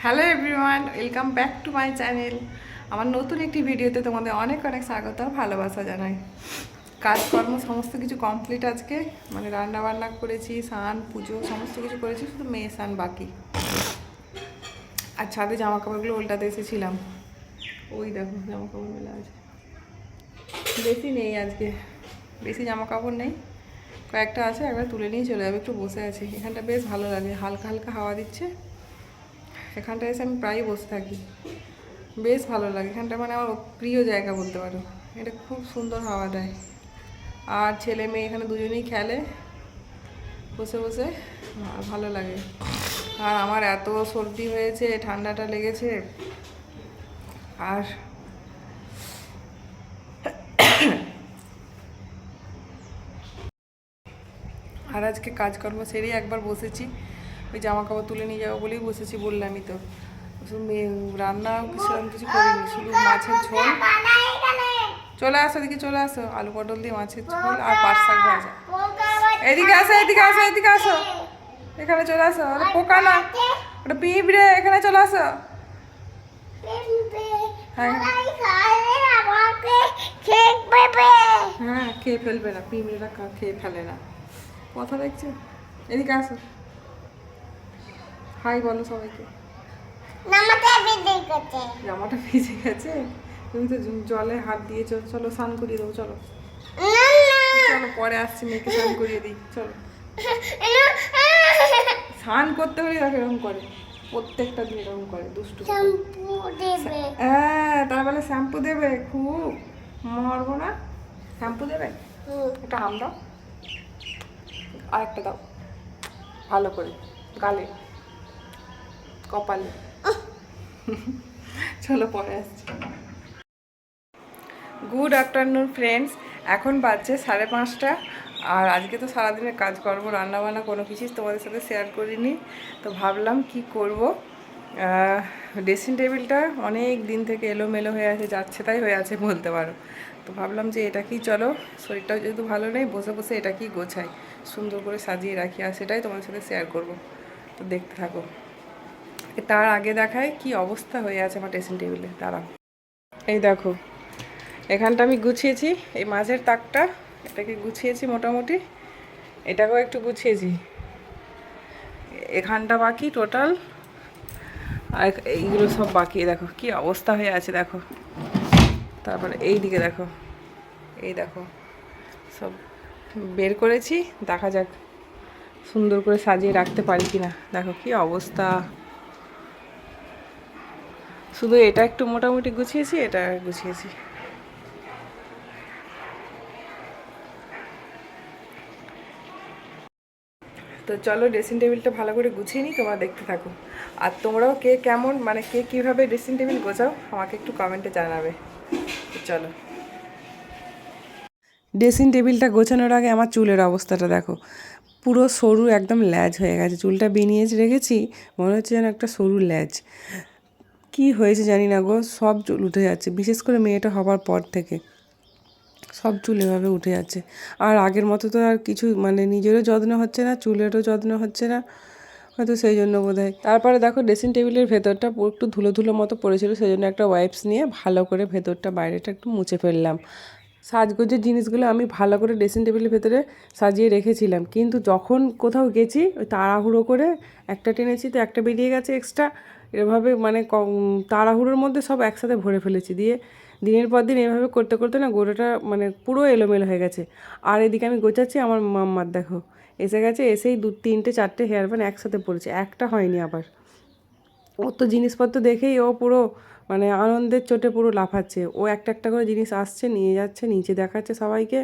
Hello everyone, welcome back to my channel. আমার নতুন একটি ভিডিওতে তোমাদের অনেক অনেক স্বাগত আর ভালোবাসা জানাই। কাজকর্ম সমস্ত কিছু কমপ্লিট আজকে, মানে রান্না বান্না করেছি, স্নান পুজো সমস্ত কিছু করেছি, শুধু মেয়ে স্নান বাকি। আর ছাদে জামা কাপড়গুলো উল্টাতে এসেছিলাম, ওই দেখো জামা কাপড় মেলা আছে। বেশি নেই আজকে, বেশি জামা কাপড় নেই, কয়েকটা আছে, একবার তুলে নিয়ে চলে যাবে। একটু বসে আছি, এখানটা বেশ ভালো লাগে, হালকা হালকা হাওয়া দিচ্ছে। এখানটায় এসে আমি প্রায়ই বসে থাকি, বেশ ভালো লাগে এখানটা, মানে আমার প্রিয় জায়গা বলতে পারো। এটা খুব সুন্দর হাওয়া দেয়, আর ছেলে মেয়ে এখানে দুজনেই খেলে বসে বসে, আর ভালো লাগে। আর আমার এত সর্দি হয়েছে, ঠান্ডাটা লেগেছে। আর আর আজকে কাজকর্ম সেরেই একবার বসেছি, ওই জামা কাপড় তুলে নিয়ে যাবো বলেই বসেছি, বললামই তো। রান্না সেরকম কিছু করিনি, শুধু মাছের ঝোল। চলে আসো, এদিকে চলে আসো, আলু পটল দিয়ে মাছের ঝোল আর পাট শাক ভাজা। এদিকে আসো, এদিকে আসো, এদিকে আসো, এখানে চলে আসো। ওটা পোকা না, ওটা পিঁপড়ে, এখানে চলে আসো। হ্যাঁ হ্যাঁ, খেয়ে ফেলবে না, পিঁপড়েরা খেয়ে ফেলে না, কথা দেখছো। এদিকে আসো, হাই বলো সবাইকে। জামাটা ভিজে গেছে, তুমি তো জলে হাত দিয়েছো, চলো স্নান করিয়ে দেবো, চলো চলো, পরে আসছি, মেয়েকে স্নান করিয়ে দিই, চলো। স্নান করতে হলে দেখো এরকম করে, প্রত্যেকটা দিন এরকম করে, দুষ্টু। হ্যাঁ, তার বলে শ্যাম্পু দেবে, খুব মরবো না। শ্যাম্পু দেবে, একটা হাম দাও, আর একটা দাও, ভালো করে গালে, কপালে। চলো পরে আসছি। গুড আফটারনুন ফ্রেন্ডস, এখন বাজছে 5:30, আর আজকে তো সারাদিনের কাজকর্ম রান্নাবান্না কোনো কিছুই তোমাদের সাথে শেয়ার করিনি। তো ভাবলাম কি করব, ড্রেসিং টেবিলটা অনেক দিন থেকে এলোমেলো হয়ে আছে, যাচ্ছে তাই হয়ে আছে বলতে পারো। তো ভাবলাম যে এটা কি, চলো শরীরটাও যেহেতু ভালো নেই, বসে বসে এটা কি গোছাই, সুন্দর করে সাজিয়ে রাখি, আর সেটাই তোমাদের সাথে শেয়ার করব। তো দেখতে থাকো। তার আগে দেখায় কি অবস্থা হয়ে আছে আমার ড্রেসিং টেবিলে, দাঁড়াও। এই দেখো, এখানটা আমি গুছিয়েছি, এই মাঝের তাকটা এটাকে গুছিয়েছি মোটামুটি, এটাকেও একটু গুছিয়েছি, এখানটা বাকি টোটাল, আর এইগুলো সব বাকি। দেখো কি অবস্থা হয়ে আছে, দেখো। তারপরে এই দিকে দেখো, এই দেখো সব বের করেছি, দেখা যাক সুন্দর করে সাজিয়ে রাখতে পারি কিনা। দেখো কি অবস্থা, শুধু এটা একটু মোটামুটি গুছিয়েছি, এটা গুছিয়েছি। তো চলো ড্রেসিং টেবিলটা ভালো করে গুছিয়ে নিই, তোমরা দেখতে থাকো। আর তোমরাও কে কেমন, মানে কে কীভাবে ড্রেসিং টেবিল গোছাও আমাকে একটু কমেন্টে জানাবে। চলো, ড্রেসিং টেবিলটা গোছানোর আগে আমার চুলের অবস্থাটা দেখো, পুরো সরু একদম ল্যাজ হয়ে গেছে। চুলটা বেনিয়ে রেখেছি, মনে হচ্ছে যেন একটা সরু ল্যাজ। কি হয়েছে জানি না গো, সব চুল উঠে যাচ্ছে, বিশেষ করে মেয়েটা হবার পর থেকে সব চুল এভাবে উঠে যাচ্ছে। আর আগের মতো তো আর কিছু, মানে নিজেরও যত্ন হচ্ছে না, চুলেরও যত্ন হচ্ছে না, হয়তো সেই জন্য বোধহয়। তারপরে দেখো ড্রেসিং টেবিলের ভেতরটা একটু ধুলো ধুলো মতো পড়েছিল, সেই জন্য একটা ওয়াইপস নিয়ে ভালো করে ভেতরটা বাইরেটা একটু মুছে ফেললাম। সাজগোজের জিনিসগুলো আমি ভালো করে ড্রেসিং টেবিলের ভেতরে সাজিয়ে রেখেছিলাম, কিন্তু যখন কোথাও গেছি ওই তাড়াহুড়ো করে একটা টেনেছি তো একটা বেরিয়ে গেছে এক্সট্রা, এভাবে মানে তাড়াহুড়োর মধ্যে সব একসাথে ভরে ফেলেছি, দিয়ে দিনের পর দিন এভাবে করতে করতে না গোড়াটা মানে পুরো এলোমেলো হয়ে গেছে। আর এদিকে আমি গোছাচ্ছি, আমার মাম্মার দেখো এসে গেছে, এসেই 2-3-4টে হেয়ার ব্যান্ড একসাথে পড়েছে, একটা হয়নি আবার। ওর তো জিনিসপত্র দেখেই ও পুরো মানে আনন্দের চোটে পুরো লাফাচ্ছে, ও একটা একটা করে জিনিস আসছে, নিয়ে যাচ্ছে, নিচে দেখাচ্ছে সবাইকে,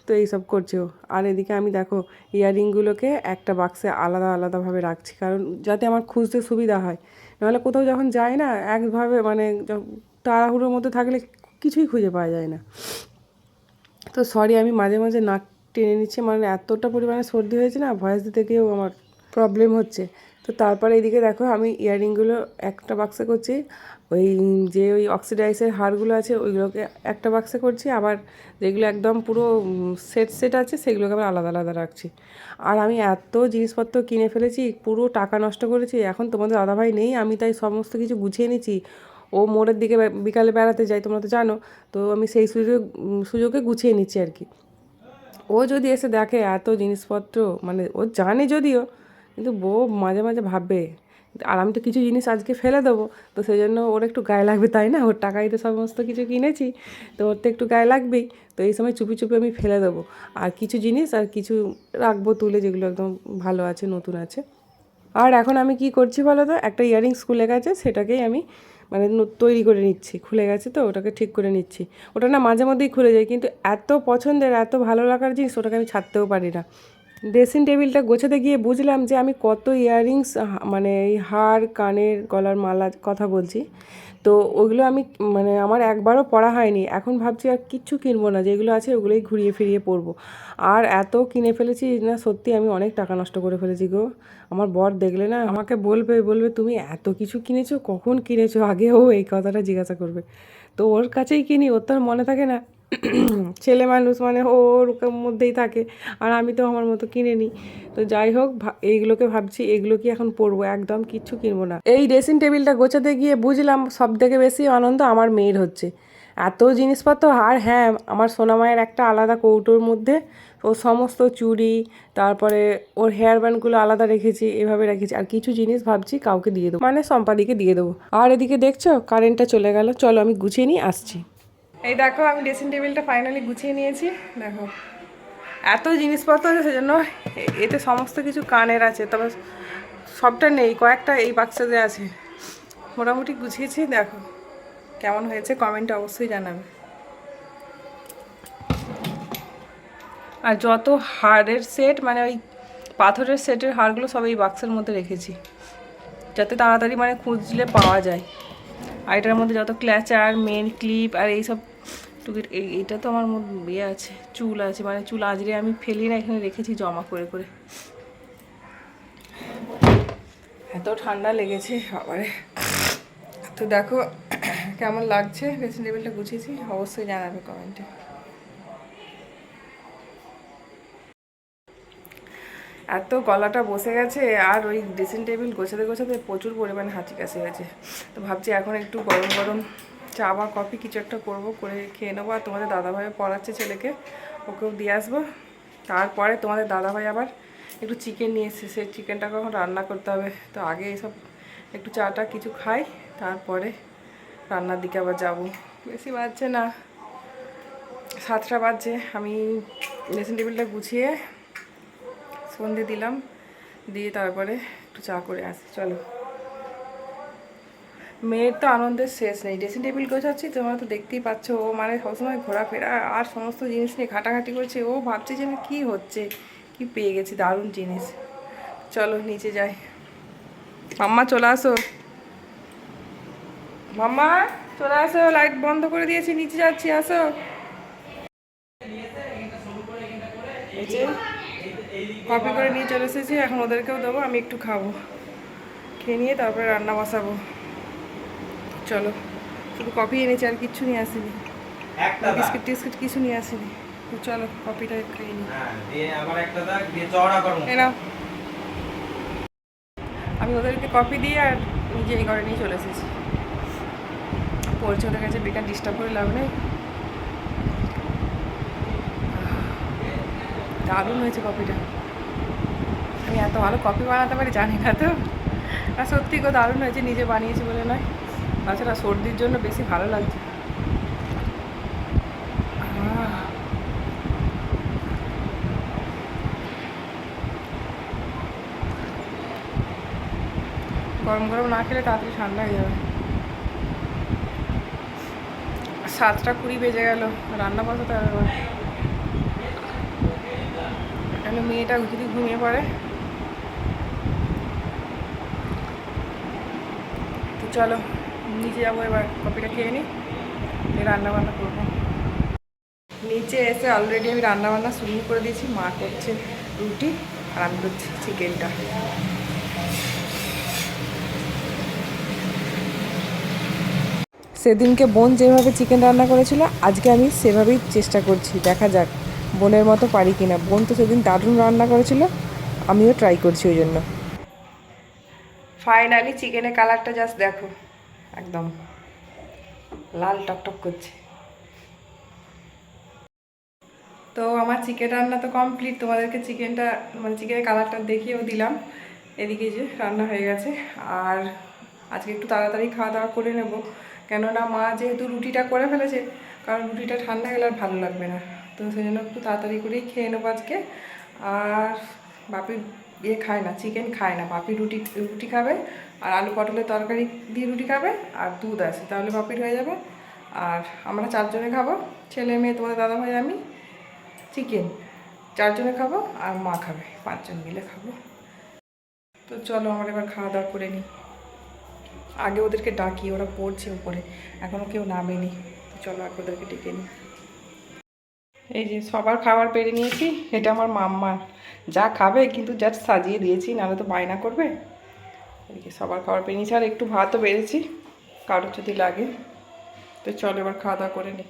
তো এইসব করছে ও। আর এদিকে আমি দেখো ইয়াররিংগুলোকে একটা বাক্সে আলাদা আলাদাভাবে রাখছি, কারণ যাতে আমার খুঁজতে সুবিধা হয়। নাহলে কোথাও যখন যাই না, একভাবে মানে তাড়াহুড়োর মধ্যে থাকলে কিছুই খুঁজে পাওয়া যায় না। তো সরি, আমি মাঝে মাঝে নাক টেনে নিচ্ছি, মানে এতটা পরিমাণে সর্দি হয়েছে না, ভয়েস দিতে গিয়েও আমার প্রবলেম হচ্ছে। তো তারপরে এইদিকে দেখো আমি ইয়াররিংগুলো একটা বাক্সে করছি, ওই অক্সিডাইজের হারগুলো আছে ওইগুলোকে একটা বাক্সে করছি, আবার যেগুলো একদম পুরো সেট সেট আছে সেগুলোকে আবার আলাদা আলাদা রাখছি। আর আমি এত জিনিসপত্র কিনে ফেলেছি, পুরো টাকা নষ্ট করেছি। এখন তোমাদের দাদাভাই নেই, আমি তাই সমস্ত কিছু গুছিয়ে নিচ্ছি। ও মোড়ের দিকে বিকালে বেড়াতে যায়, তোমরা তো জানো, তো আমি সেই সুযোগে গুছিয়ে নিচ্ছি আর কি। ও যদি এসে দেখে এত জিনিসপত্র, মানে ও জানে যদিও, কিন্তু বউ মাঝে মাঝে ভাববে। আর আমি তো কিছু জিনিস আজকে ফেলে দেবো, তো সেই জন্য ওর একটু গায়ে লাগবে, তাই না? ওর টাকায় তো সমস্ত কিছু কিনেছি, তো ওর তো একটু গায়ে লাগবেই। তো এই সময় চুপি চুপি আমি ফেলে দেবো, আর কিছু জিনিস আর কিছু রাখবো তুলে, যেগুলো একদম ভালো আছে, নতুন আছে। আর এখন আমি কি করছি বলো তো, একটা ইয়াররিংস খুলে গেছে, সেটাকেই আমি মানে তৈরি করে নিচ্ছি। খুলে গেছে তো ওটাকে ঠিক করে নিচ্ছি। ওটা না মাঝে মধ্যেই খুলে যায়, কিন্তু এত পছন্দের, এত ভালো লাগার জিনিস, ওটাকে আমি ছাড়তেও পারি না। ড্রেসিং টেবিলটা গোছাতে গিয়ে বুঝলাম যে আমি কত ইয়াররিংস, মানে এই হার, কানের, গলার মালা কথা বলছি, তো ওগুলো আমি মানে আমার একবারও পরা হয়নি। এখন ভাবছি আর কিচ্ছু কিনবো না, যেগুলো আছে ওগুলোই ঘুরিয়ে ফিরিয়ে পরবো। আর এত কিনে ফেলেছি না, সত্যি আমি অনেক টাকা নষ্ট করে ফেলেছি গো। আমার বর দেখলে না আমাকে বলবে তুমি এত কিছু কিনেছো, কখন কিনেছো, আগে ও এই কথাটা জিজ্ঞাসা করবে। তো ওর কাছেই কিনি, ওর তো আর মনে থাকে না, ছেলে মানুষ মানে ওর মধ্যেই থাকে। আর আমি তো আমার মতো কিনে নিই। তো যাই হোক, এইগুলোকে ভাবছি এগুলো কি এখন পরবো, একদম কিচ্ছু কিনবো না। এই ড্রেসিং টেবিলটা গোছাতে গিয়ে বুঝলাম সব থেকে বেশি আনন্দ আমার মেয়ের হচ্ছে। এত জিনিসপত্র, আর হ্যাঁ, আমার সোনামায়ের একটা আলাদা কৌটোর মধ্যে ও সমস্ত চুড়ি, তারপরে ওর হেয়ার ব্যান্ডগুলো আলাদা রেখেছি, এভাবে রেখেছি। আর কিছু জিনিস ভাবছি কাউকে দিয়ে দেবো, মানে সম্পাদিকে দিয়ে দেবো। আর এদিকে দেখছো কারেন্টটা চলে গেল, চলো আমি গুছিয়ে নিয়ে আসছি। এই দেখো আমি ড্রেসিং টেবিলটা ফাইনালি গুছিয়ে নিয়েছি। দেখো এত জিনিসপত্র আছে, সেজন্য এতে সমস্ত কিছু কানের আছে, তবে সবটা নেই, কয়েকটা এই বাক্সাতে আছে। মোটামুটি গুছিয়েছি, দেখো কেমন হয়েছে কমেন্টে অবশ্যই জানাবে। আর যত হাড়ের সেট, মানে ওই পাথরের সেটের হাড়গুলো সব এই বাক্সের মধ্যে রেখেছি, যাতে তাড়াতাড়ি মানে খুঁজলে পাওয়া যায়। আর এটার মধ্যে যত ক্ল্যাচার, মেন ক্লিপ আর এইসব টুকিট, এইটা তো আমার মধ্যে ইয়ে আছে, চুল আছে, মানে চুল আজরে আমি ফেলি না, এখানে রেখেছি জমা করে করে। এত ঠান্ডা লেগেছে আবারে। তো দেখো কেমন লাগছে ড্রেসিং টেবিলটা গুছিয়েছি, অবশ্যই জানাবে কমেন্টে। এত গলাটা বসে গেছে, আর ওই ড্রেসিং টেবিল গোছাতে গোছাতে প্রচুর পরিমাণে হাঁচি কাশি হয়েছে। তো ভাবছি এখন একটু গরম গরম চা বা কফি কিছু একটা করবো, করে খেয়ে নেবো। আর তোমাদের দাদাভাই পড়াচ্ছে ছেলেকে, ওকেও দিয়ে আসবো। তারপরে তোমাদের দাদাভাই আবার একটু চিকেন নিয়ে এসেছে, সেই চিকেনটাকে এখন রান্না করতে হবে। তো আগে এইসব একটু চাটা কিছু খাই, তারপরে রান্নার দিকে আবার যাব। বেশি বাজছে না, 7টা বাজছে। আমি ড্রেসিং টেবিলটা গুছিয়ে সন্ধে দিলাম, দিয়ে তারপরে একটু চা করে আসি। চলো, মেয়ের তো আনন্দের শেষ নেই। ড্রেসিং টেবিল গোছাচ্ছি, তোমরা তো দেখতেই পাচ্ছ, ও মানে সবসময় ঘোরাফেরা আর সমস্ত জিনিস নিয়ে ঘাটাঘাটি করছে। ও ভাবছে যে আমি কী হচ্ছে, কি পেয়ে গেছি দারুণ জিনিস। চলো নিচে যাই। মাম্মা চলে আসো, মাম্মা চলে আসো, লাইট বন্ধ করে দিয়েছি, নিচে যাচ্ছি, আসো। এই যে কপি করে নিয়ে চলে এসেছি, এখন ওদেরকেও দেবো, আমি একটু খাবো, খেয়ে নিয়ে তারপরে রান্না বসাবো। চলো, শুধু কফি এনেছি, আর কিচ্ছু নিয়ে আসিনি, বিস্কিট টিস্কিট কিছু নিয়ে আসিনি। তো চলো কফিটা খেয়ে নিই। নাও, আমি ওদেরকে কফি দিয়ে আর নিজে এই ঘরে নিয়ে চলে এসেছি। পড়ছে ওদের কাছে, বেকার ডিস্টার্ব করে লাভ নেই। দারুণ হয়েছে কফিটা, আমি এত ভালো কফি বানাতে পারি জানি না তো। আর সত্যি গো দারুণ হয়েছে, নিজে বানিয়েছি বলে নয়, তাছাড়া সর্দির জন্য বেশি ভালো লাগছে। গরম গরম না খেলে তাড়াতাড়ি ঠান্ডা হয়ে যাবে। 7টা 20 বেজে গেল, রান্না বসাতে হবে। তাহলে মেয়েটা যদি ঘুমিয়ে পড়ে, তো চলো নিচে যাবো এবার, কফিটা খেয়ে নিই, রান্না বান্না করবো। নিচে এসে অলরেডি আমি রান্না বান্না শুরু করে দিয়েছি। মা করছে রুটি আর আমি করছি চিকেনটা। সেদিনকে বোন যেভাবে চিকেন রান্না করেছিল আজকে আমি সেভাবেই চেষ্টা করছি, দেখা যাক বোনের মতো পারি কিনা। বোন তো সেদিন দারুণ রান্না করেছিল, আমিও ট্রাই করছি ওই জন্য। ফাইনালি চিকেনের কালারটা জাস্ট দেখো, একদম লাল টকটক করছে। তো আমার চিকেন রান্না তো কমপ্লিট, তোমাদেরকে চিকেনটা মানে চিকেনের কালারটা দেখিয়েও দিলাম। এদিকে যে রান্না হয়ে গেছে, আর আজকে একটু তাড়াতাড়ি খাওয়া দাওয়া করে নেব, কেননা মা যেহেতু রুটিটা করে ফেলেছে, কারণ রুটিটা ঠান্ডা গেলে আর ভালো লাগবে না, তো সেই জন্য একটু তাড়াতাড়ি করেই খেয়ে নেবো আজকে। আর বাপি ইয়ে খায় না, চিকেন খায় না, বাপি রুটি রুটি খাবে, আর আলু পটলের তরকারি দিয়ে রুটি খাবে, আর দুধ আছে, তাহলে বাপির হয়ে যাবে। আর আমরা 4 জনে খাবো, ছেলে মেয়ে, তোমাদের দাদাভাই, আমি, চিকেন 4 জনে খাবো, আর মা খাবে, 5 জন মিলে খাবো। তো চলো আমরা এবার খাওয়া দাওয়া করে নিই। আগে ওদেরকে ডাকি, ওরা পড়ছে উপরে, এখনও কেউ নামেনি, তো চলো আগে ওদেরকে ডেকে নিই। এই যে সবার খাবার পেরে নিয়েছি, এটা আমার মাম্মার, যা খাবে কিন্তু জাস্ট সাজিয়ে দিয়েছি, নাহলে তো বায়না করবে। এদিকে সবার খাবার পেরে নিয়েছি, আর একটু ভাতও বেড়েছি কারোর যদি লাগে। তো চলো এবার খাওয়া দাওয়া করে নিই।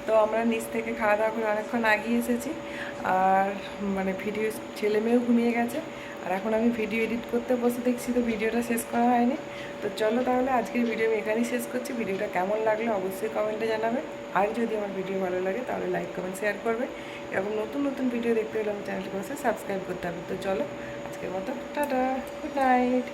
তো আমরা নিচ থেকে খাওয়া দাওয়া করে অনেকক্ষণ আগিয়ে এসেছি, আর মানে ভিডিও, ছেলে মেয়েও ঘুমিয়ে গেছে, আর এখন আমি ভিডিও এডিট করতে বসে দেখছি তো ভিডিওটা শেষ করা হয়নি। তো চলো তাহলে আজকের ভিডিও আমি এখানেই শেষ করছি। ভিডিওটা কেমন লাগলো অবশ্যই কমেন্টে জানাবে, আর যদি আমার ভিডিও ভালো লাগে তাহলে লাইক কমেন্ট শেয়ার করবে, এবং নতুন নতুন ভিডিও দেখতে হলে আমার চ্যানেলটিকে অবশ্যই সাবস্ক্রাইব করতে হবে। তো চলো আজকের মতো টাটা, গুড নাইট।